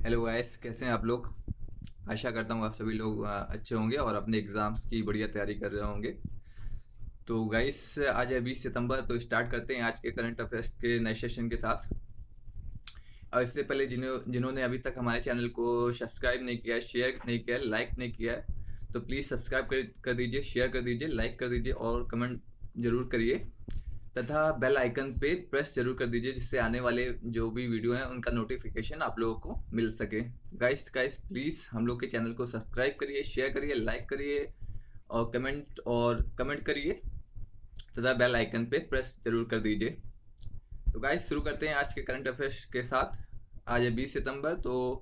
Hello guys, कैसे हैं आप लोग। आशा करता हूँ आप सभी लोग अच्छे होंगे और अपने एग्ज़ाम्स की बढ़िया तैयारी कर रहे होंगे। तो गाइस, आज है 20 सितंबर, तो स्टार्ट करते हैं आज के करंट अफेयर्स के नए सेशन के साथ। और इससे पहले जिन्होंने अभी तक हमारे चैनल को सब्सक्राइब नहीं किया है, शेयर नहीं किया है, लाइक नहीं किया है, तो प्लीज़ सब्सक्राइब कर दीजिए, शेयर कर दीजिए, लाइक कर दीजिए और कमेंट ज़रूर करिए। तथा बेल आइकन पे प्रेस जरूर कर दीजिए, जिससे आने वाले जो भी वीडियो हैं उनका नोटिफिकेशन आप लोगों को मिल सके। गाइस गाइस प्लीज़ हम लोग के चैनल को सब्सक्राइब करिए, शेयर करिए, लाइक करिए और कमेंट करिए तथा बेल आइकन पे प्रेस जरूर कर दीजिए। तो गाइस, शुरू करते हैं आज के करंट अफेयर्स के साथ। आज है 20 सितंबर, तो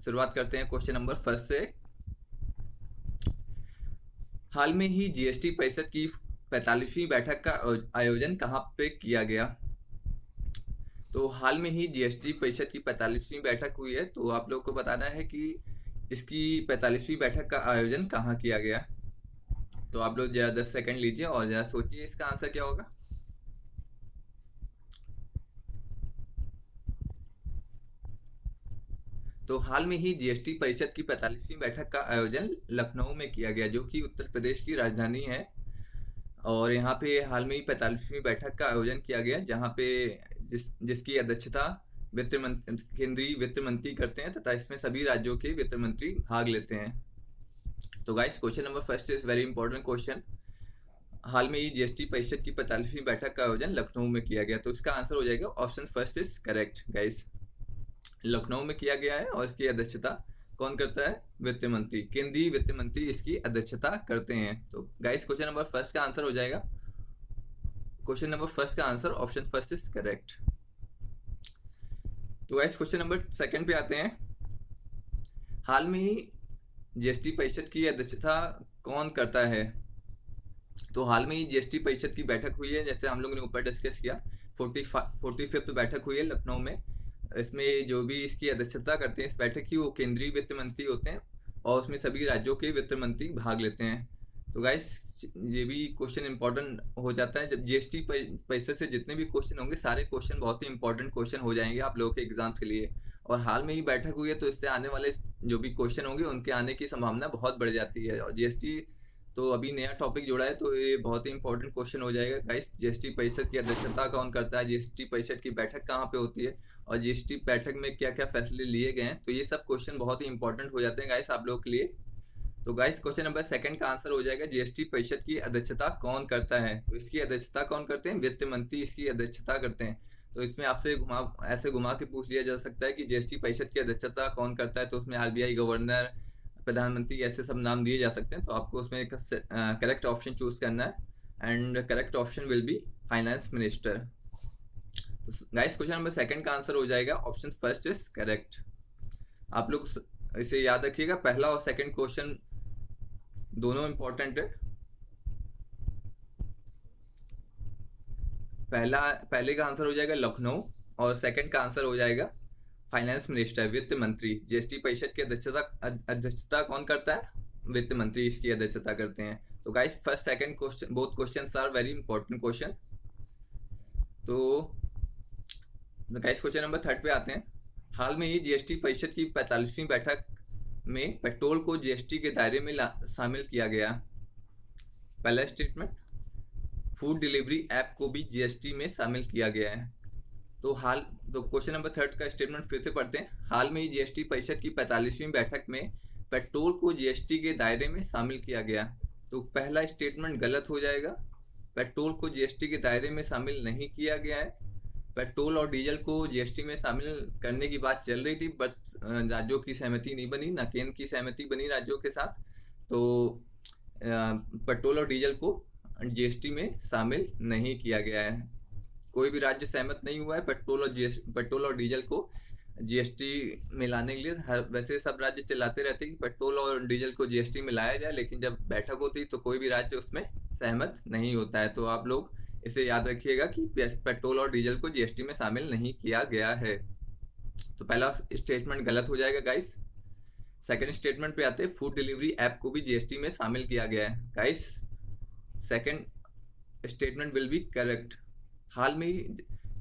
शुरुआत करते हैं क्वेश्चन नंबर फर्स्ट से। हाल में ही जीएसटी परिषद की 45वीं बैठक का आयोजन कहाँ पे किया गया। तो हाल में ही जीएसटी परिषद की 45वीं बैठक हुई है, तो आप लोग को बताना है कि इसकी 45वीं बैठक का आयोजन कहाँ किया गया। तो आप लोग जरा 10 सेकंड लीजिए और जरा सोचिए इसका आंसर क्या होगा। तो हाल में ही जीएसटी परिषद की 45वीं बैठक का आयोजन लखनऊ में किया गया, जो कि उत्तर प्रदेश की राजधानी है। और यहाँ पे हाल में ही 45वीं बैठक का आयोजन किया गया, जहाँ पे जिसकी अध्यक्षता केंद्रीय वित्त मंत्री करते हैं तथा इसमें सभी राज्यों के वित्त मंत्री भाग लेते हैं। तो guys, question number first is very important question. हाल में ही जीएसटी परिषद की 45वीं बैठक का आयोजन लखनऊ में किया गया, तो इसका आंसर हो जाएगा option first is correct guys. Lucknow में किया गया है और इसकी अध्यक्षता कौन करता है? वित्त मंत्री, केंद्रीय वित्त मंत्री इसकी अध्यक्षता करते हैं। तो गाइस, क्वेश्चन नंबर फर्स्ट का आंसर हो जाएगा, क्वेश्चन नंबर फर्स्ट का answer option first is correct. तो गाइस, क्वेश्चन नंबर सेकंड पे आते हैं। हाल में ही जीएसटी परिषद की अध्यक्षता कौन करता है? तो हाल में ही जीएसटी परिषद की बैठक हुई है, जैसे हम लोगों ने ऊपर डिस्कस किया। 45th बैठक हुई है लखनऊ में। इसमें जो भी इसकी अध्यक्षता करते हैं इस बैठक की, वो केंद्रीय वित्त मंत्री होते हैं और उसमें सभी राज्यों के वित्त मंत्री भाग लेते हैं। तो गाइस, ये भी क्वेश्चन इंपॉर्टेंट हो जाता है। जब जीएसटी परिषद से जितने भी क्वेश्चन होंगे, सारे क्वेश्चन बहुत ही इंपॉर्टेंट क्वेश्चन हो जाएंगे आप लोगों के एग्जाम के लिए। और हाल में ही बैठक हुई है, तो इससे आने वाले जो भी क्वेश्चन होंगे उनके आने की संभावना बहुत बढ़ जाती है। और जीएसटी तो अभी नया टॉपिक जोड़ा है, तो ये बहुत ही इंपॉर्टेंट क्वेश्चन हो जाएगा गाइस। जीएसटी परिषद की अध्यक्षता कौन करता है, जीएसटी परिषद की बैठक कहाँ पे होती है और जीएसटी बैठक में क्या क्या फैसले लिए गए हैं, तो ये सब क्वेश्चन बहुत ही इंपॉर्टेंट हो जाते हैं गाइस आप लोगों के लिए। तो गाइस, क्वेश्चन नंबर सेकंड का आंसर हो जाएगा जीएसटी परिषद की अध्यक्षता कौन करता है। तो इसकी अध्यक्षता कौन करते हैं? वित्त मंत्री इसकी अध्यक्षता करते हैं। तो इसमें आपसे ऐसे घुमा के पूछ लिया जा सकता है कि जीएसटी परिषद की अध्यक्षता कौन करता है, तो उसमें आरबीआई गवर्नर, प्रधानमंत्री, ऐसे सब नाम दिए जा सकते हैं। तो आपको उसमें एक करेक्ट ऑप्शन चूज करना है and correct option will B finance minister. तो गाइस, क्वेश्चन नंबर सेकंड का आंसर हो जाएगा ऑप्शन फर्स्ट इज करेक्ट। आप लोग इसे याद रखिएगा, पहला और सेकंड क्वेश्चन दोनों इंपॉर्टेंट है। पहले का आंसर हो जाएगा लखनऊ और सेकंड का आंसर हो जाएगा फाइनेंस मिनिस्टर, वित्त मंत्री। जीएसटी परिषद की अध्यक्षता कौन करता है? वित्त मंत्री इसकी अध्यक्षता करते हैं। तो guys, first second question, both questions are very important question. तो गाइस, क्वेश्चन नंबर थर्ड पे आते हैं। हाल में ही जीएसटी परिषद की 45वीं बैठक में पेट्रोल को जीएसटी के दायरे में शामिल किया गया। पहला स्टेटमेंट, फूड डिलीवरी ऐप को भी जीएसटी में शामिल किया गया है। तो क्वेश्चन नंबर थर्ड का स्टेटमेंट फिर से पढ़ते हैं। हाल में ही जीएसटी परिषद की 45वीं बैठक में पेट्रोल को जीएसटी के दायरे में शामिल किया गया। तो पहला स्टेटमेंट गलत हो जाएगा, पेट्रोल को जीएसटी के दायरे में शामिल नहीं किया गया है। पेट्रोल और डीजल को जीएसटी में शामिल करने की बात चल रही थी, बट राज्यों की सहमति नहीं बनी, न केंद्र की सहमति बनी राज्यों के साथ। तो पेट्रोल और डीजल को जीएसटी में शामिल नहीं किया गया है। कोई भी राज्य सहमत नहीं हुआ है पेट्रोल और डीजल को जीएसटी में लाने के लिए। वैसे सब राज्य चिल्लाते रहते हैं कि पेट्रोल और डीजल को जीएसटी में लाया जाए, लेकिन जब बैठक होती है तो कोई भी राज्य उसमें सहमत नहीं होता है। तो आप लोग इसे याद रखिएगा कि पेट्रोल और डीजल को जीएसटी में शामिल नहीं किया गया है। तो पहला स्टेटमेंट गलत हो जाएगा गाइस। सेकंड स्टेटमेंट पे आते हैं, फूड डिलीवरी ऐप को भी जीएसटी में शामिल किया गया है। Guys, second statement will be correct. हाल में ही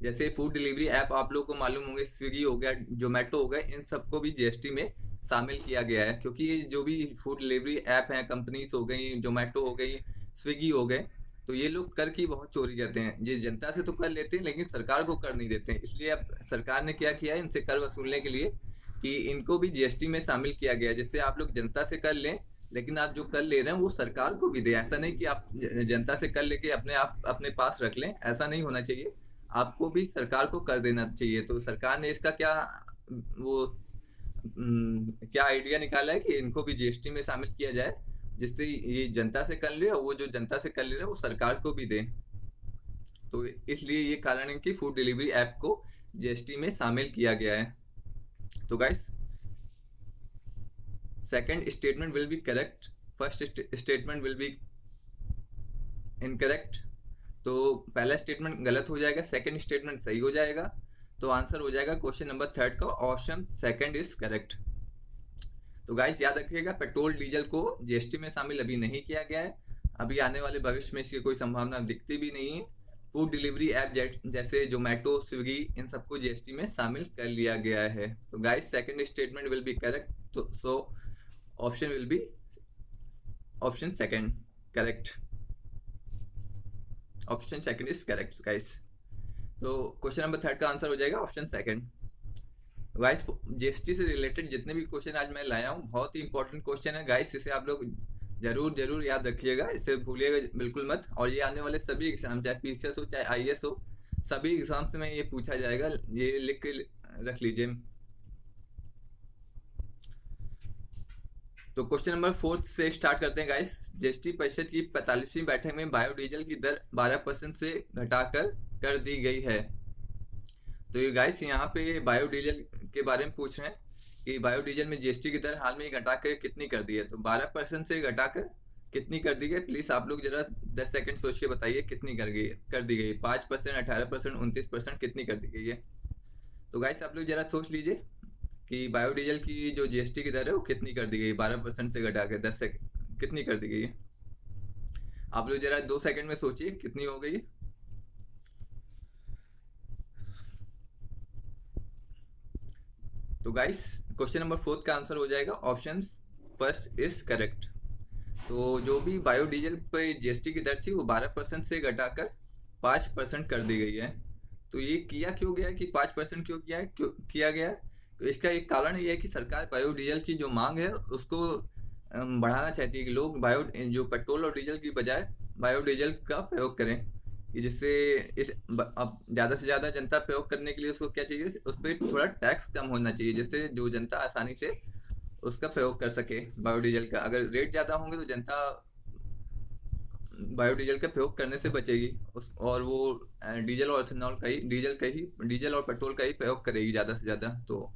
जैसे फूड डिलीवरी ऐप आप लोगों को मालूम होंगे, स्विगी हो गया, जोमेटो हो गया, इन सबको भी जीएसटी में शामिल किया गया है। क्योंकि ये जो भी फूड डिलीवरी ऐप हैं, कंपनीज हो गई, जोमेटो हो गई, स्विगी हो गए, तो ये लोग कर की बहुत चोरी करते हैं। ये जनता से तो कर लेते हैं लेकिन सरकार को कर नहीं देते हैं। इसलिए अब सरकार ने क्या किया है, इनसे कर वसूलने के लिए कि इनको भी जीएसटी में शामिल किया गया है, जिससे आप लोग जनता से कर लें लेकिन आप जो कर ले रहे हैं वो सरकार को भी दे। ऐसा नहीं कि आप जनता से कर लेके अपने पास रख लें, ऐसा नहीं होना चाहिए। आपको भी सरकार को कर देना चाहिए। तो सरकार ने इसका वो क्या आइडिया निकाला है कि इनको भी जीएसटी में शामिल किया जाए, जिससे ये जनता से कर ले और वो जो जनता से कर ले रहे हैं वो सरकार को भी दे। तो इसलिए ये कारण है कि फूड डिलीवरी ऐप को जीएसटी में शामिल किया गया है। तो guys, second statement will be correct, first statement will be incorrect. तो पहला स्टेटमेंट गलत हो जाएगा, सेकंड स्टेटमेंट सही हो जाएगा। तो आंसर हो जाएगा क्वेश्चन नंबर 3 का ऑप्शन सेकंड इज करेक्ट। तो गाइस याद रखिएगा, पेट्रोल डीजल को जीएसटी में शामिल अभी नहीं किया गया है। अभी आने वाले भविष्य में इसकी कोई संभावना दिखती भी नहीं है। फूड डिलीवरी ऐप जैसे जोमेटो, स्विगी, इन सबको जीएसटी में शामिल कर लिया गया है। तो guys second statement will be correct. तो so option will be option second correct. Option second is correct guys. तो क्वेश्चन नंबर 3 का आंसर हो जाएगा ऑप्शन सेकंड। गाइस जीएसटी से रिलेटेड जितने भी क्वेश्चन आज मैं लाया हूँ बहुत ही इंपॉर्टेंट क्वेश्चन है गाइस, इसे आप लोग जरूर याद रखिएगा, इसे भूलिएगा बिल्कुल मत। और ये आने वाले सभी एग्जाम, चाहे पीसीएस हो चाहे आईएएस हो, सभी एग्जाम से में ये पूछा जाएगा, ये लिख के रख लीजिए। तो क्वेश्चन नंबर 4 से स्टार्ट करते हैं गाइस। जीएसटी परिषद की 45वीं बैठक में बायोडीजल की दर 12% से घटाकर कर दी गई है। तो ये गाइस यहाँ पे बायोडीजल के बारे में पूछ रहे हैं कि बायोडीजल में जीएसटी की दर हाल में घटाकर कितनी कर दी है। तो 12% से घटाकर कितनी कर दी गई, प्लीज आप लोग जरा 10 सेकंड सोच के बताइए कितनी कर दी गई। 5%, 18%, 29%, कितनी कर दी गई है। तो गाइस आप लोग जरा सोच लीजिए कि बायोडीजल की जो जीएसटी की दर है वो कितनी कर दी गई, 12% से घटाकर 10 सेकंड कितनी कर दी गई है। आप लोग जरा 2 सेकंड में सोचिए कितनी हो गई। तो गाइस क्वेश्चन नंबर 4 का आंसर हो जाएगा ऑप्शन फर्स्ट इज करेक्ट। तो जो भी बायोडीजल पे जीएसटी की दर थी वो 12% से घटाकर 5% कर दी गई है। तो ये किया क्यों गया कि 5% क्यों किया गया। तो इसका एक कारण ये है कि सरकार बायोडीजल की जो मांग है उसको बढ़ाना चाहती है कि लोग जो पेट्रोल और डीजल की बजाय बायोडीजल का प्रयोग करें, कि जिससे अब ज़्यादा से ज़्यादा जनता प्रयोग करने के लिए उसको क्या चाहिए, उस पर थोड़ा टैक्स कम होना चाहिए, जिससे जो जनता आसानी से उसका प्रयोग कर सके बायोडीजल का। अगर रेट ज़्यादा होंगे तो जनता बायोडीजल का प्रयोग करने से बचेगी और वो डीजल और इथेनॉल का ही डीजल और पेट्रोल का ही प्रयोग करेगी ज़्यादा से ज़्यादा। तो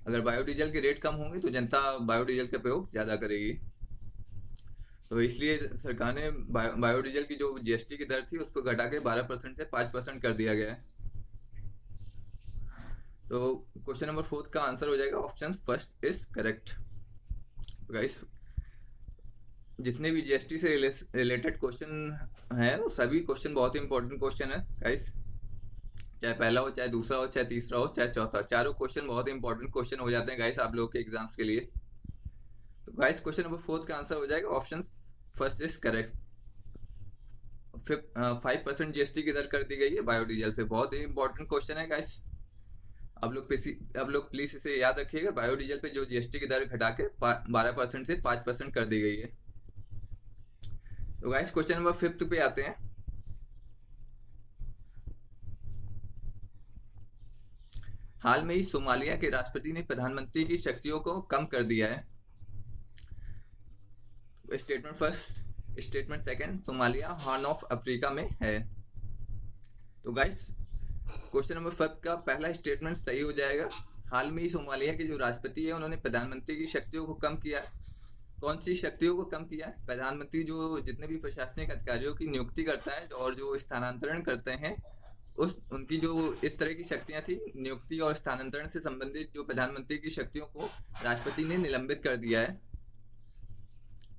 अगर बायोडीजल के रेट कम होंगे तो जनता बायोडीजल का प्रयोग ज़्यादा करेगी। तो इसलिए सरकार ने बायोडीजल की जो जीएसटी की दर थी उसको घटा के 12% से 5% कर दिया गया है। तो क्वेश्चन नंबर 4 का आंसर हो जाएगा option first is correct. Guys जितने भी जीएसटी से रिलेटेड क्वेश्चन हैं वो सभी क्वेश्चन बहुत ही इंपॉर्टेंट क्वेश्चन है गाइस, चाहे पहला हो, चाहे दूसरा हो, चाहे तीसरा हो, चाहे चौथा, चारों क्वेश्चन बहुत ही इंपॉर्टेंट क्वेश्चन हो जाते हैं गाइस आप लोगों के एग्जाम्स के लिए। तो गाइस क्वेश्चन नंबर 4 का आंसर हो जाएगा option first is correct. 5% GST की दर कर दी गई है बायोडीजल पे, बहुत ही इंपॉर्टेंट क्वेश्चन है गाइस। अब लोग प्लीज इसे याद रखिएगा, बायोडीजल पे जो जीएसटी की दर घटा के 12% से 5% कर दी गई है। तो गाइस क्वेश्चन नंबर 5 पे आते हैं। हाल में ही सोमालिया के राष्ट्रपति ने प्रधानमंत्री की शक्तियों को कम कर दिया है। Statement first, statement second, Somalia horn of Africa में है। तो गाइस क्वेश्चन नंबर 5 का पहला स्टेटमेंट सही हो जाएगा। हाल में ही सोमालिया के जो राष्ट्रपति है उन्होंने प्रधानमंत्री की शक्तियों को कम किया है। कौन सी शक्तियों को कम किया है? प्रधानमंत्री जो जितने भी प्रशासनिक अधिकारियों की नियुक्ति करता है और जो स्थानांतरण करते हैं उनकी जो इस तरह की शक्तियां थी, नियुक्ति और स्थानांतरण से संबंधित जो प्रधानमंत्री की शक्तियों को राष्ट्रपति ने निलंबित कर दिया है।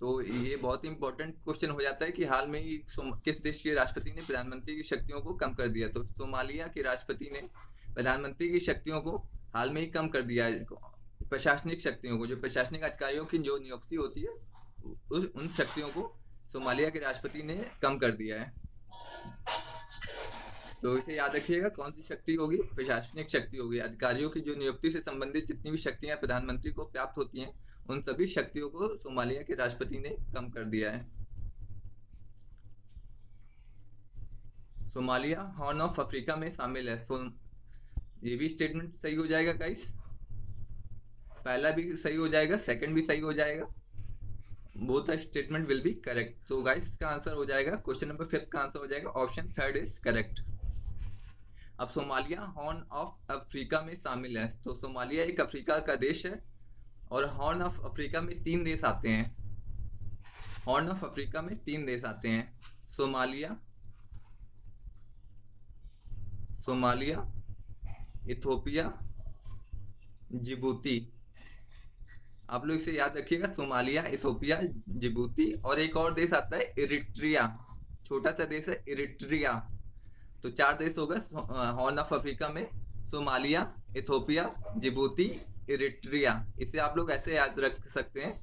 तो ये बहुत ही इंपॉर्टेंट क्वेश्चन हो जाता है कि हाल में ही किस देश के राष्ट्रपति ने प्रधानमंत्री की शक्तियों को कम कर दिया। तो सोमालिया के राष्ट्रपति ने प्रधानमंत्री की शक्तियों को हाल में ही कम कर दिया है। प्रशासनिक शक्तियों को, जो प्रशासनिक अधिकारियों की जो नियुक्ति होती है उन शक्तियों को सोमालिया के राष्ट्रपति ने कम कर दिया है। तो इसे याद रखिएगा, कौन सी शक्ति होगी? प्रशासनिक शक्ति होगी। अधिकारियों की जो नियुक्ति से संबंधित जितनी भी शक्तियां प्रधानमंत्री को प्राप्त होती हैं उन सभी शक्तियों को सोमालिया के राष्ट्रपति ने कम कर दिया है। सोमालिया हॉर्न ऑफ अफ्रीका में शामिल है। ये भी स्टेटमेंट सही हो जाएगा गाइस, पहला भी सही हो जाएगा, सेकंड भी सही हो जाएगा। Both statement will be correct. तो गाइस इसका आंसर हो जाएगा, क्वेश्चन नंबर 5 का आंसर हो जाएगा ऑप्शन 3 इज करेक्ट। अब सोमालिया हॉर्न ऑफ अफ्रीका में शामिल है। तो सोमालिया एक अफ्रीका का देश है और हॉर्न ऑफ अफ्रीका में 3 देश आते हैं। हॉर्न ऑफ अफ्रीका में 3 देश आते हैं, सोमालिया, इथोपिया, जिबूती। आप लोग इसे याद रखिएगा, सोमालिया, इथोपिया, जिबूती, और एक और देश आता है इरिट्रिया, छोटा सा देश है इरिट्रिया। तो 4 देश होगा हॉर्न ऑफ अफ्रीका में, सोमालिया, इथोपिया, जिबूती, इरिट्रिया। इसे आप लोग ऐसे याद रख सकते हैं,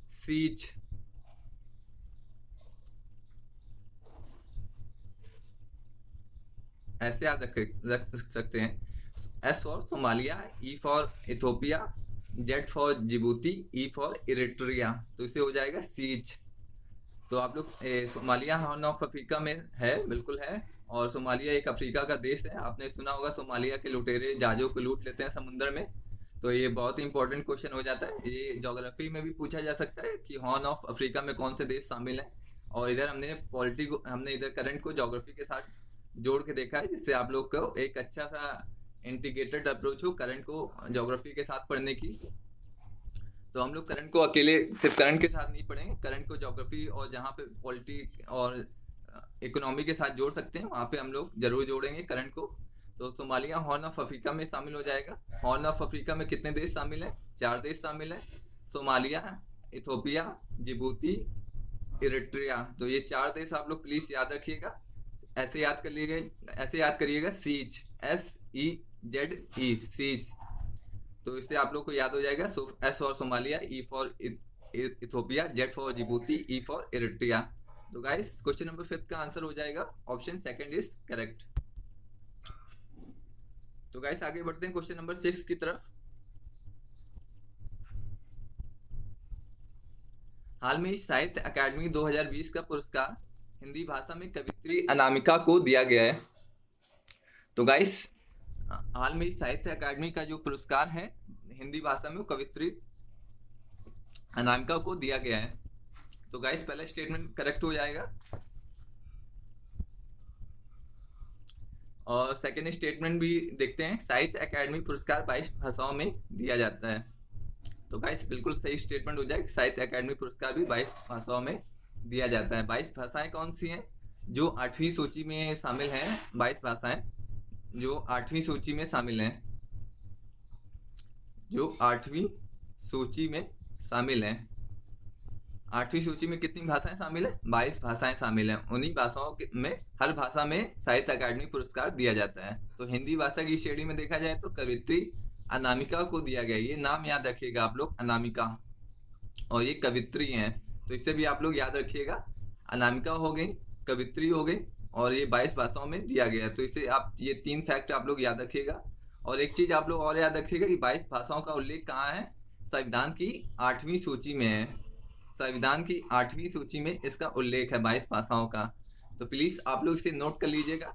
सीज। ऐसे याद रख सकते हैं, S for Somalia, E for Ethiopia, Z for Djibouti, E for Eritrea. तो इसे हो जाएगा सीज। तो आप लोग सोमालिया हॉर्न ऑफ अफ्रीका में है, बिल्कुल है। और सोमालिया एक अफ्रीका का देश है। आपने सुना होगा सोमालिया के लुटेरे जहाजों को लूट लेते हैं समुद्र में। तो ये बहुत ही इंपॉर्टेंट क्वेश्चन हो जाता है। ये ज्योग्राफी में भी पूछा जा सकता है कि हॉर्न ऑफ अफ्रीका में कौन से देश शामिल हैं। और इधर हमने इधर करंट को ज्योग्राफी के साथ जोड़ के देखा है, जिससे आप लोग को एक अच्छा सा इंटीग्रेटेड अप्रोच हो करंट को ज्योग्राफी के साथ पढ़ने की। तो हम लोग करंट को अकेले सिर्फ करंट के साथ नहीं पढ़ेंगे, करंट को ज्योग्राफी और जहाँ पे पॉलिटी और इकोनॉमी के साथ जोड़ सकते हैं वहाँ पे हम लोग जरूर जोड़ेंगे करंट को। तो सोमालिया हॉर्न ऑफ अफ्रीका में शामिल हो जाएगा। हॉर्न ऑफ अफ्रीका में कितने देश शामिल हैं? 4 देश शामिल हैं, सोमालिया, इथोपिया, जिबूती, इरिट्रिया। तो ये 4 देश आप लोग प्लीज याद रखिएगा, ऐसे याद करिएगा, सीज, SEZE, सीज। तो इससे आप लोग को याद हो जाएगा, S for Somalia, E for Ethiopia, Z for Djibouti, E for Eritrea. तो गाइस क्वेश्चन नंबर 5 का आंसर हो जाएगा ऑप्शन 2 इज करेक्ट। तो गाइस आगे बढ़ते हैं क्वेश्चन नंबर 6 की तरफ। हाल में साहित्य अकादमी 2020 का पुरस्कार हिंदी भाषा में कवित्री अनामिका को दिया गया है। तो गाइस हाल में साहित्य अकादमी का जो पुरस्कार है हिंदी भाषा में वो कवित्री अनामिका को दिया गया है। तो गाइस पहला स्टेटमेंट करेक्ट हो जाएगा और सेकंड स्टेटमेंट भी देखते हैं। साहित्य अकादमी पुरस्कार 22 भाषाओं में दिया जाता है। तो गाइस बिल्कुल सही स्टेटमेंट हो जाएगा, साहित्य अकादमी पुरस्कार भी 22 भाषाओं में दिया जाता है। 22 भाषाएं कौन सी हैं? जो 8वीं सूची में शामिल हैं। 22 भाषाएं जो 8वीं सूची में शामिल हैं, जो 8वीं सूची में शामिल हैं। 8वीं सूची में कितनी भाषाएं शामिल हैं? 22 भाषाएं शामिल हैं। उन्हीं भाषाओं में हर भाषा में साहित्य अकादमी पुरस्कार दिया जाता है। तो हिंदी भाषा की श्रेणी में देखा जाए तो कवित्री अनामिका को दिया गया। ये नाम याद रखिएगा आप लोग, अनामिका, और ये कवित्री हैं। तो इससे भी आप लोग याद रखिएगा, अनामिका हो गई, कवित्री हो गई, और ये 22 भाषाओं में दिया गया है। तो इसे आप ये 3 फैक्ट आप लोग याद रखिएगा। और एक चीज आप लोग और याद रखिएगा कि 22 भाषाओं का उल्लेख कहाँ है? संविधान की 8वीं सूची में है। संविधान की 8वीं सूची में इसका उल्लेख है 22 भाषाओं का। तो प्लीज आप लोग इसे नोट कर लीजिएगा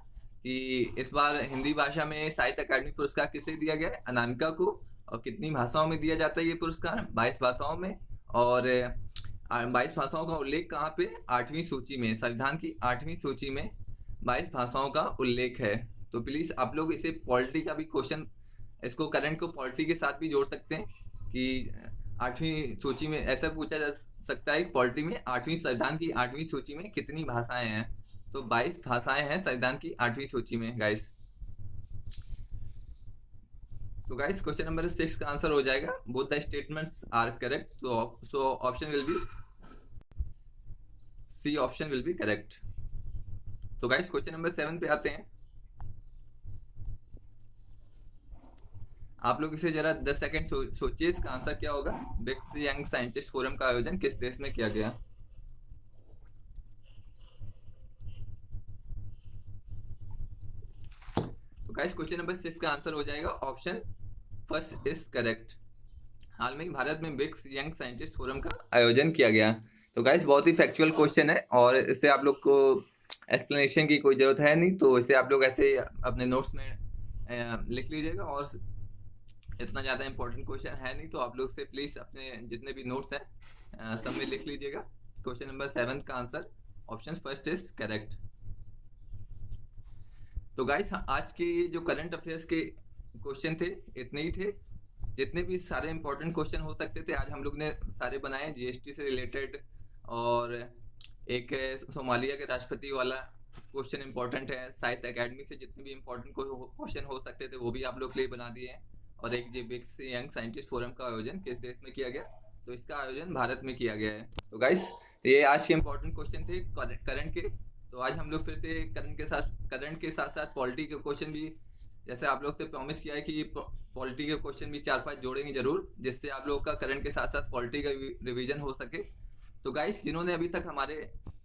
कि इस बार हिंदी भाषा में साहित्य अकादमी पुरस्कार किसे दिया गया है? अनामिका को। और कितनी भाषाओं में दिया जाता है ये पुरस्कार? 22 भाषाओं में। और 22 भाषाओं का उल्लेख कहाँ पे? 8वीं सूची में। संविधान की 8वीं सूची में 22 भाषाओं का उल्लेख है। तो प्लीज आप लोग इसे पॉलिटी का भी क्वेश्चन, इसको करंट को पॉलिटी के साथ भी जोड़ सकते हैं कि 8वीं सूची में ऐसा पूछा जा सकता है पॉलिटी में 8वीं संविधान की 8वीं सूची में कितनी भाषाएं हैं? तो 22 भाषाएं हैं संविधान की 8वीं सूची में गाइस। तो गाइस क्वेश्चन नंबर 6 का आंसर हो जाएगा both the statements are correct. So option will be C option will be correct. तो गाइस क्वेश्चन नंबर 7 पे आते हैं। आप लोग इसे जरा 10 सेकंड सोचिए, इसका आंसर क्या होगा। ब्रिक्स यंग साइंटिस्ट फोरम का आयोजन किस देश में किया गया। तो गाइस क्वेश्चन नंबर 6 का आंसर हो जाएगा ऑप्शन फर्स्ट इज करेक्ट। हाल में ही भारत में ब्रिक्स यंग साइंटिस्ट फोरम का आयोजन किया गया। तो गाइस बहुत ही फैक्चुअल क्वेश्चन है और इससे आप लोग को एक्सप्लेनेशन की कोई ज़रूरत है नहीं, तो इसे आप लोग ऐसे अपने नोट्स में लिख लीजिएगा। और इतना ज़्यादा इंपॉर्टेंट क्वेश्चन है नहीं, तो आप लोग से प्लीज़ अपने जितने भी नोट्स हैं सब में लिख लीजिएगा। क्वेश्चन नंबर 7 का answer option first is correct. तो गाइस आज के जो करंट अफेयर्स के क्वेश्चन थे इतने ही थे। जितने भी सारे इंपॉर्टेंट क्वेश्चन हो सकते थे आज हम लोग ने सारे बनाए, जीएसटी से रिलेटेड, और एक सोमालिया के राष्ट्रपति वाला क्वेश्चन इंपॉर्टेंट है। साहित्य अकेडमी से जितने भी इंपॉर्टेंट क्वेश्चन हो सकते थे वो भी आप लोग के लिए बना दिए हैं। और एक जो ब्रिक्स यंग साइंटिस्ट फोरम का आयोजन किस देश में किया गया, तो इसका आयोजन भारत में किया गया है। तो गाइस ये आज के इंपॉर्टेंट क्वेश्चन थे करंट के। तो आज हम लोग फिर से करंट के साथ साथ पॉलिटी के क्वेश्चन भी, जैसे आप लोग से प्रॉमिस किया है कि पॉलिटी के क्वेश्चन भी 4-5 जोड़ेंगे जरूर, जिससे आप लोगों का करंट के साथ साथ पॉलिटी का रिवीजन हो सके। तो गाइस जिन्होंने अभी तक हमारे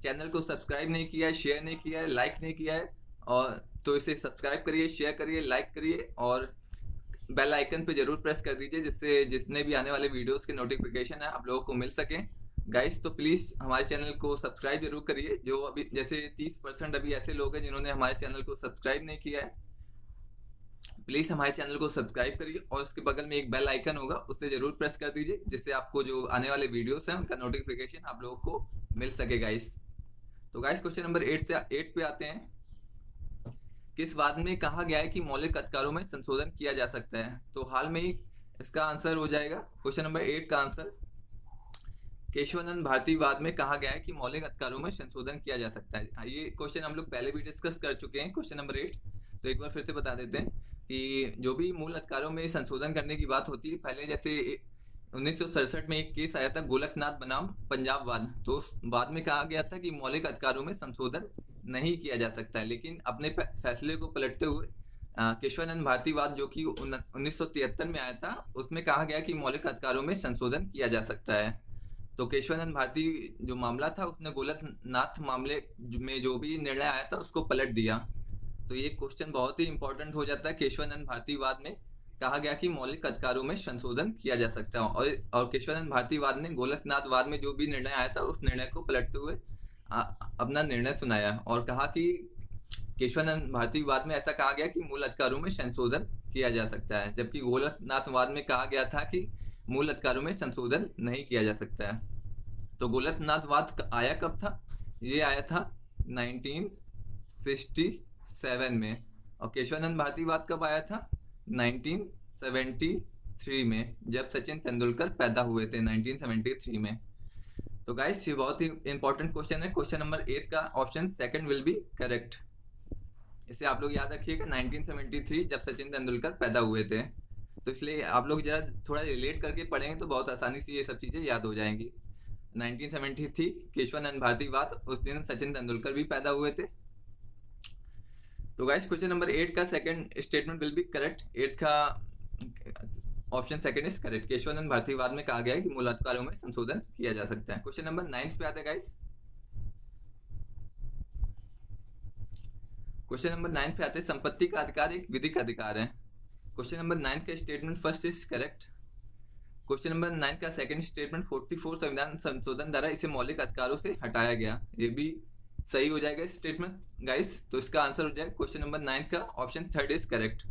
चैनल को सब्सक्राइब नहीं किया है, शेयर नहीं किया है, लाइक नहीं किया है, और तो इसे सब्सक्राइब करिए, शेयर करिए, लाइक करिए और बेल आइकन पे जरूर प्रेस कर दीजिए, जिससे जितने भी आने वाले वीडियोस के नोटिफिकेशन है आप लोगों को मिल सकें। गाइस तो प्लीज़ हमारे चैनल को सब्सक्राइब जरूर करिए। जो अभी जैसे 30% अभी ऐसे लोग हैं जिन्होंने हमारे चैनल को सब्सक्राइब नहीं किया है, प्लीज़ हमारे चैनल को सब्सक्राइब करिए और उसके बगल में एक बेल आइकन होगा, उसे जरूर प्रेस कर दीजिए, जिससे आपको जो आने वाले वीडियोस हैं उनका नोटिफिकेशन आप लोगों को मिल सके गाइस। तो गाइस क्वेश्चन नंबर 8 पे आते हैं। किस वाद में कहा गया है कि मौलिक अधिकारों में संशोधन किया जा सकता है। तो हाल में ही इसका आंसर हो जाएगा क्वेश्चन नंबर 8 का आंसर केशवानंद भारती वाद में कहा गया है कि मौलिक अधिकारों में संशोधन किया जा सकता है। ये क्वेश्चन हम लोग पहले भी डिस्कस कर चुके हैं, क्वेश्चन नंबर 8। तो एक बार फिर से बता देते हैं कि जो भी मूल अधिकारों में संशोधन करने की बात होती है, पहले जैसे 1967 में एक केस आया था गोलकनाथ बनाम पंजाब वाद। तो उस वाद में कहा गया था कि मौलिक अधिकारों में संशोधन नहीं किया जा सकता है, लेकिन अपने फैसले को पलटते हुए केशवानंद भारती वाद जो कि 1973 में आया था, उसमें कहा गया कि मौलिक अधिकारों में संशोधन किया जा सकता है। तो केशवानंद भारती जो मामला था उसने गोलकनाथ मामले में जो भी निर्णय आया था उसको पलट दिया। तो ये क्वेश्चन बहुत ही इंपॉर्टेंट हो जाता है। केशवानंद भारती वाद में कहा गया कि मौलिक अधिकारों में संशोधन किया जा सकता है, और केशवानंद भारती वाद ने गोलकनाथ वाद में जो भी निर्णय आया था उस निर्णय को पलटते हुए अपना निर्णय सुनाया और कहा कि केशवानंद भारती वाद में ऐसा कहा गया कि मूल अधिकारों में संशोधन किया जा सकता है, जबकि गोलकनाथ वाद में कहा गया था कि मूल अधिकारों में संशोधन नहीं किया जा सकता है। तो गोलकनाथ वाद आया कब था? ये आया था 1967 में। और केशवानंद भारती वाद कब आया था? 1973 में, जब सचिन तेंदुलकर पैदा हुए थे 1973 में। तो गाइस ये बहुत ही इंपॉर्टेंट क्वेश्चन है। क्वेश्चन नंबर 8 का option second will be correct. इसे आप लोग याद रखिएगा, 1973 जब सचिन तेंदुलकर पैदा हुए थे। तो इसलिए आप लोग जरा थोड़ा रिलेट करके पढ़ेंगे तो बहुत आसानी से ये सब चीज़ें याद हो जाएंगी। 1973 केशवानंद भारती वाद, उस दिन सचिन तेंदुलकर भी पैदा हुए थे। तो गाइस क्वेश्चन नंबर 8 का second statement will be correct. 8 का option second is correct. Keshavananda Bharati वाद में कहा गया है कि मूल अधिकारों में संशोधन किया जा सकता है। क्वेश्चन नंबर 9 पे आते हैं गाइस। क्वेश्चन नंबर 9 पे आते हैं, संपत्ति का अधिकार एक विधिक अधिकार है। क्वेश्चन नंबर 9 का statement first is correct. Question number 9 का सेकंड स्टेटमेंट 44 संविधान संशोधन द्वारा इसे मौलिक अधिकारों से हटाया गया, ये भी सही हो जाएगा स्टेटमेंट गाइस। तो इसका आंसर हो जाएगा क्वेश्चन नंबर 9 का ऑप्शन थर्ड इज करेक्ट।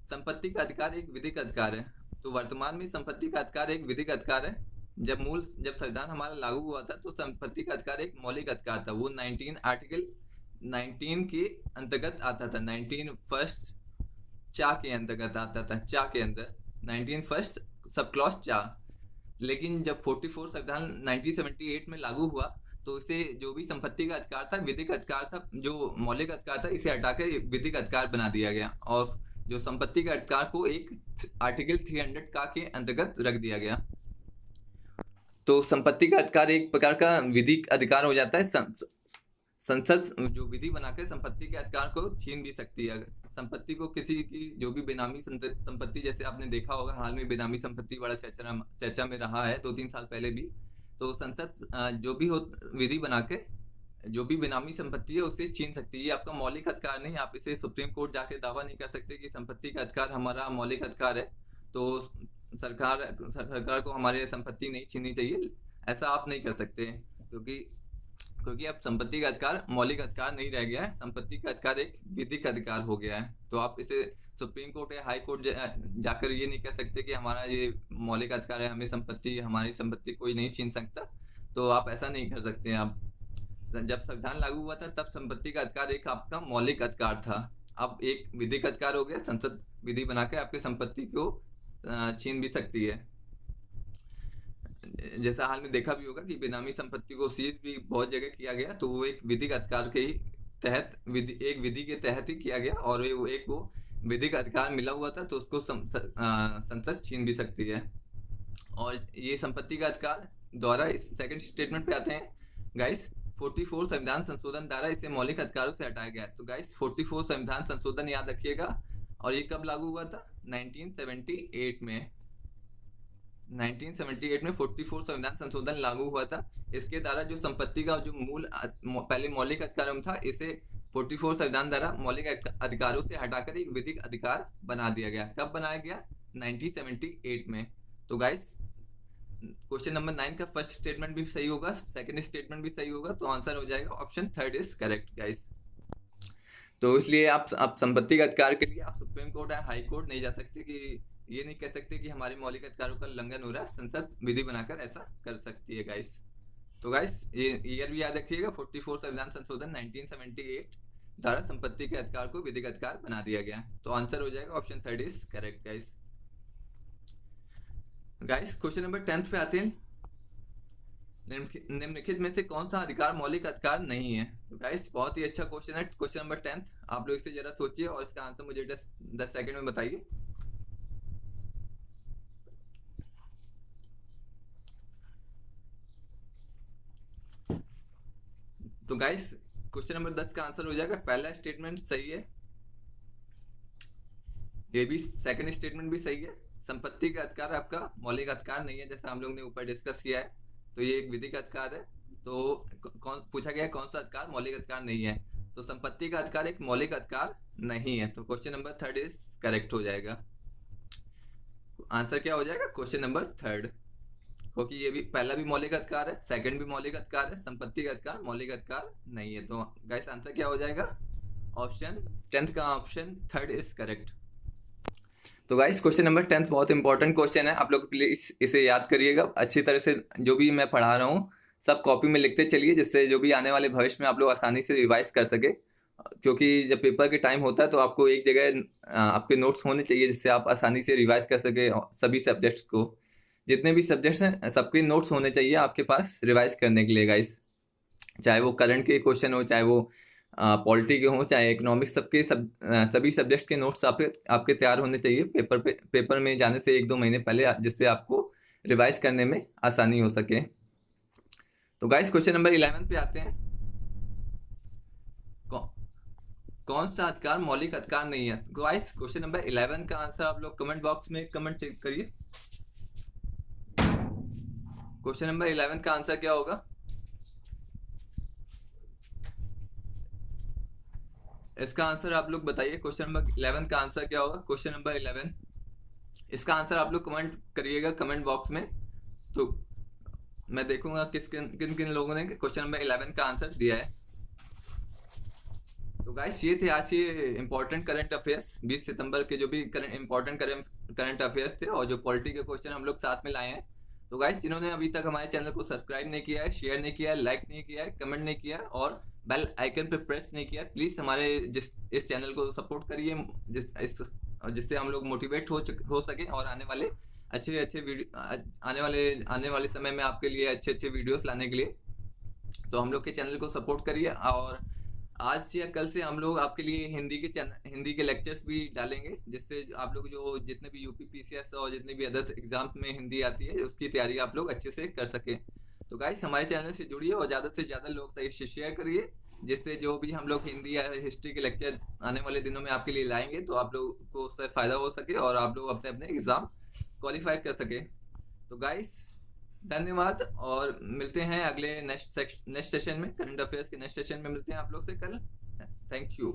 संपत्ति का अधिकार एक विधिक अधिकार है। तो वर्तमान में संपत्ति का अधिकार एक विधिक अधिकार है। जब संविधान हमारा लागू हुआ था तो संपत्ति का अधिकार एक मौलिक अधिकार था। वो आर्टिकल 19 के अंतर्गत आता था, 19 फर्स्ट चा के अंतर्गत आता था, चा के अंदर 19 फर्स्ट सब क्लॉज चा। लेकिन जब 44 संविधान 1978 में लागू हुआ तो इसे जो भी संपत्ति का अधिकार था, विधिक अधिकार था, जो मौलिक अधिकार था, इसे हटाकर विधिक अधिकार बना दिया गया और जो संपत्ति के अधिकार को एक आर्टिकल 300 का के अंतर्गत रख दिया गया। तो संपत्ति का अधिकार एक प्रकार का विधिक अधिकार हो जाता है। संसद जो विधि बनाकर संपत्ति के अधिकार को छीन भी सकती है। संपत्ति को किसी की जो भी बेनामी संपत्ति, जैसे आपने देखा होगा हाल में बेनामी संपत्ति बड़ा चर्चा में रहा है 2-3 साल पहले भी, तो संसद जो भी हो विधि बना के जो भी बेनामी संपत्ति है उसे छीन सकती है। ये आपका मौलिक अधिकार नहीं, आप इसे सुप्रीम कोर्ट जाके दावा नहीं कर सकते कि संपत्ति का अधिकार हमारा मौलिक अधिकार है, तो सरकार को हमारी संपत्ति नहीं छीननी चाहिए, ऐसा आप नहीं कर सकते। क्योंकि अब संपत्ति का अधिकार मौलिक अधिकार नहीं रह गया है, संपत्ति का अधिकार एक विधिक अधिकार हो गया है। तो आप इसे सुप्रीम कोर्ट या हाई कोर्ट जाकर ये नहीं कह सकते कि हमारा ये मौलिक अधिकार है, हमारी संपत्ति कोई नहीं छीन सकता, तो आप ऐसा नहीं कर सकते। आप जब संविधान लागू हुआ था तब संपत्ति का अधिकार एक आपका मौलिक अधिकार था, अब एक विधिक अधिकार हो गया। संसद विधि बनाकर आपकी संपत्ति को छीन भी सकती है। जैसा हाल में देखा भी होगा कि बेनामी संपत्ति को सीज भी बहुत जगह किया गया, तो वो एक विधिक अधिकार के ही तहत एक विधि के तहत ही किया गया, और वो विधिक अधिकार मिला हुआ था, तो उसको संसद छीन भी सकती है। और ये संपत्ति का अधिकार द्वारा इस सेकंड स्टेटमेंट पे आते हैं गाइस, 44 संविधान संशोधन द्वारा इसे मौलिक अधिकारों से हटाया गया। तो गाइस 44 संविधान संशोधन याद रखिएगा, और ये कब लागू हुआ था? 1978 में। 1978 में 44 संविधान संशोधन लागू हुआ था। इसके द्वारा जो संपत्ति का जो पहले मौलिक अधिकार था, इसे 44 संविधान द्वारा मौलिक अधिकारों से हटाकर एक विधिक अधिकार बना दिया गया। कब बनाया गया? 1978 में। तो गाइस क्वेश्चन नंबर 9 का फर्स्ट स्टेटमेंट भी सही होगा, सेकंड स्टेटमेंट भी सही होगा, तो आंसर हो जाएगा ऑप्शन 3 इज करेक्ट गाइस। तो इसलिए आप संपत्ति के अधिकार के लिए आप सुप्रीम कोर्ट या हाई कोर्ट नहीं जा सकते, कि ये नहीं कह सकते कि हमारे मौलिक अधिकारों का उल्लंघन हो रहा है, संसद विधि बनाकर ऐसा कर सकती है गाइस। तो गाइस ये ईयर भी याद रखिएगा, 44 संविधान संशोधन 1978 द्वारा संपत्ति के अधिकार को विधिक अधिकार बना दिया गया। तो आंसर हो जाएगा option 3 is correct guys. Guys question number 10 पे आते हैं, निम्नलिखित में से कौन सा अधिकार मौलिक अधिकार नहीं है? तो गाइस बहुत ही अच्छा क्वेश्चन है क्वेश्चन नंबर 10, आप लोग इसे जरा सोचिए और इसका आंसर मुझे 10 सेकंड में बताइए। तो गाइस क्वेश्चन नंबर 10 का आंसर हो जाएगा पहला स्टेटमेंट सही है, ये भी सेकंड स्टेटमेंट भी सही है। संपत्ति का अधिकार आपका मौलिक अधिकार नहीं है, जैसा हम लोग ने ऊपर डिस्कस किया है, तो ये एक विधिक अधिकार है। तो कौन पूछा गया है कौन सा अधिकार मौलिक अधिकार नहीं है, तो संपत्ति का अधिकार एक मौलिक अधिकार नहीं है। तो क्वेश्चन नंबर 3 इज करेक्ट हो जाएगा। आंसर क्या हो जाएगा? क्वेश्चन नंबर 3, क्योंकि ये भी पहला भी मौलिक अधिकार है, सेकंड भी मौलिक अधिकार है, संपत्ति का अधिकार मौलिक अधिकार नहीं है। तो गाइस आंसर क्या हो जाएगा? ऑप्शन 10 का ऑप्शन 3 इज करेक्ट। तो गाइस क्वेश्चन नंबर 10 बहुत इंपॉर्टेंट क्वेश्चन है, आप लोग प्लीज इसे याद करिएगा अच्छी तरह से। जो भी मैं पढ़ा रहा हूँ सब कॉपी में लिखते चलिए, जिससे जो भी आने वाले भविष्य में आप लोग आसानी से रिवाइज कर सके। क्योंकि जब पेपर के टाइम होता है तो आपको एक जगह आपके नोट्स होने चाहिए, जिससे आप आसानी से रिवाइज कर सके सभी सब्जेक्ट्स को। जितने भी सब्जेक्ट्स हैं सबके नोट्स होने चाहिए आपके पास रिवाइज करने के लिए गाइस, चाहे वो करंट के क्वेश्चन हो, चाहे वो पॉलिटी के हों, चाहे इकोनॉमिक्स, सभी सब्जेक्ट्स के नोट्स आपके तैयार होने चाहिए पेपर में जाने से 1-2 महीने पहले, जिससे आपको रिवाइज करने में आसानी हो सके। तो गाइस क्वेश्चन नंबर 11 पे आते हैं, कौन सा अधिकार मौलिक अधिकार नहीं है? गाइस क्वेश्चन नंबर 11 का आंसर आप लोग कमेंट बॉक्स में कमेंट चेक करिए। क्वेश्चन नंबर 11 का आंसर क्या होगा? इसका आंसर आप लोग बताइए। क्वेश्चन नंबर 11 का आंसर क्या होगा? क्वेश्चन नंबर 11, इसका आंसर आप लोग कमेंट करिएगा कमेंट बॉक्स में, तो मैं देखूंगा किन किन लोगों ने क्वेश्चन नंबर 11 का आंसर दिया है। तो गाइस ये थे आज के इंपॉर्टेंट करंट अफेयर्स, 20 सितंबर के जो भी इंपॉर्टेंट करंट अफेयर्स थे, और जो पॉलिटी के क्वेश्चन हम लोग साथ में लाए हैं। तो गाइस जिन्होंने अभी तक हमारे चैनल को सब्सक्राइब नहीं किया है, शेयर नहीं किया है, लाइक नहीं किया है, कमेंट नहीं किया है, और बेल आइकन पे प्रेस नहीं किया, प्लीज़ हमारे इस चैनल को सपोर्ट करिए, जिससे हम लोग मोटिवेट हो सके, और आने वाले अच्छे वीडियो आने वाले समय में आपके लिए अच्छे वीडियोस लाने के लिए तो हम लोग के चैनल को सपोर्ट करिए। और आज या कल से हम लोग आपके लिए हिंदी के लेक्चर्स भी डालेंगे, जिससे आप लोग जो जितने भी यूपी पीसीएस और जितने भी अदर एग्जाम्स में हिंदी आती है उसकी तैयारी आप लोग अच्छे से कर सकें। तो गाइस हमारे चैनल से जुड़िए और ज़्यादा से ज़्यादा लोग तक इसे शेयर करिए, जिससे जो भी हम लोग हिंदी या हिस्ट्री के लेक्चर आने वाले दिनों में आपके लिए लाएंगे तो आप लोग को उससे फ़ायदा हो सके और आप लोग अपने अपने एग्ज़ाम क्वालिफाई कर सके। तो गाइस धन्यवाद, और मिलते हैं अगले नेक्स्ट सेशन में, करंट अफेयर्स के नेक्स्ट सेशन में मिलते हैं आप लोग से कल। Thank you.